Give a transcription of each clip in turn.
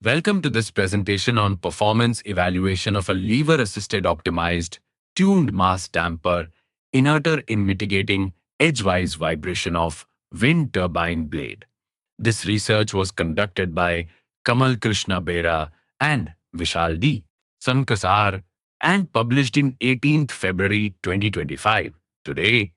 Welcome to this presentation on performance evaluation of a lever-assisted optimized tuned mass damper inerter in mitigating edgewise vibration of wind turbine blade. This research was conducted by Kamal Krishna Bera and Vishal D. Sankasar and published in 18th February 2025. Today,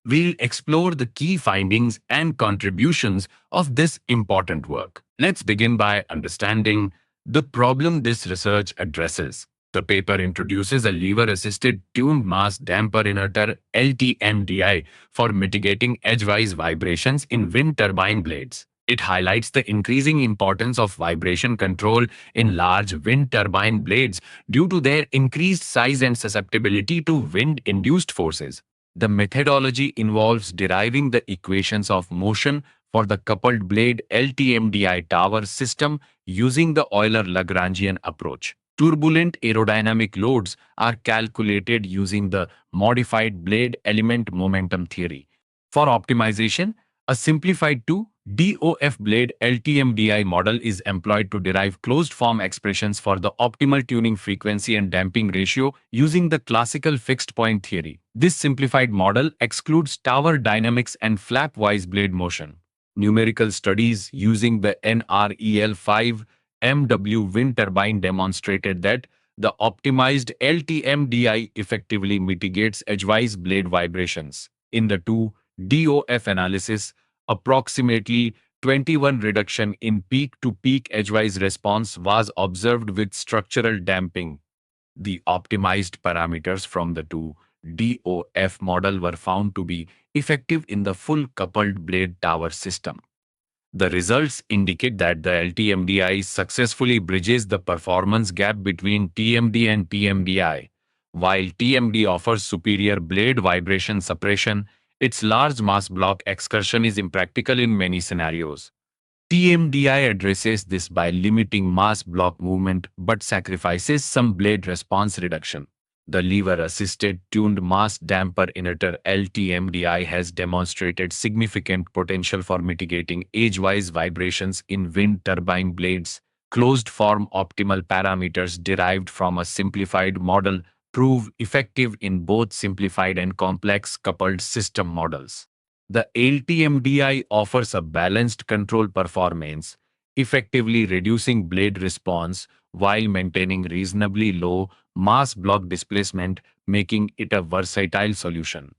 we'll explore the key findings and contributions of this important work. Let's begin by understanding the problem this research addresses. The paper introduces a lever-assisted tuned mass damper inverter LTMDI for mitigating edgewise vibrations in wind turbine blades. It highlights the increasing importance of vibration control in large wind turbine blades due to their increased size and susceptibility to wind-induced forces. The methodology involves deriving the equations of motion for the coupled blade LTMDI tower system using the Euler-Lagrangian approach. Turbulent aerodynamic loads are calculated using the modified blade element momentum theory. For optimization, a simplified 2DOF blade LTMDI model is employed to derive closed-form expressions for the optimal tuning frequency and damping ratio using the classical fixed-point theory. This simplified model excludes tower dynamics and flap-wise blade motion. Numerical studies using the NREL5 MW wind turbine demonstrated that the optimized LTMDI effectively mitigates edgewise blade vibrations. In the 2DOF analysis, approximately 21 reduction in peak-to-peak edgewise response was observed with structural damping. The optimized parameters from the 2DOF model were found to be effective in the full coupled blade tower system. The results indicate that the LTMDI successfully bridges the performance gap between TMD and TMDI. While TMD offers superior blade vibration suppression, its large mass block excursion is impractical in many scenarios. TMDI addresses this by limiting mass block movement but sacrifices some blade response reduction. The lever-assisted tuned mass damper inverter LTMDI has demonstrated significant potential for mitigating edgewise vibrations in wind turbine blades. Closed-form optimal parameters derived from a simplified model prove effective in both simplified and complex coupled system models. The LTMDI offers a balanced control performance, effectively reducing blade response while maintaining reasonably low mass block displacement, making it a versatile solution.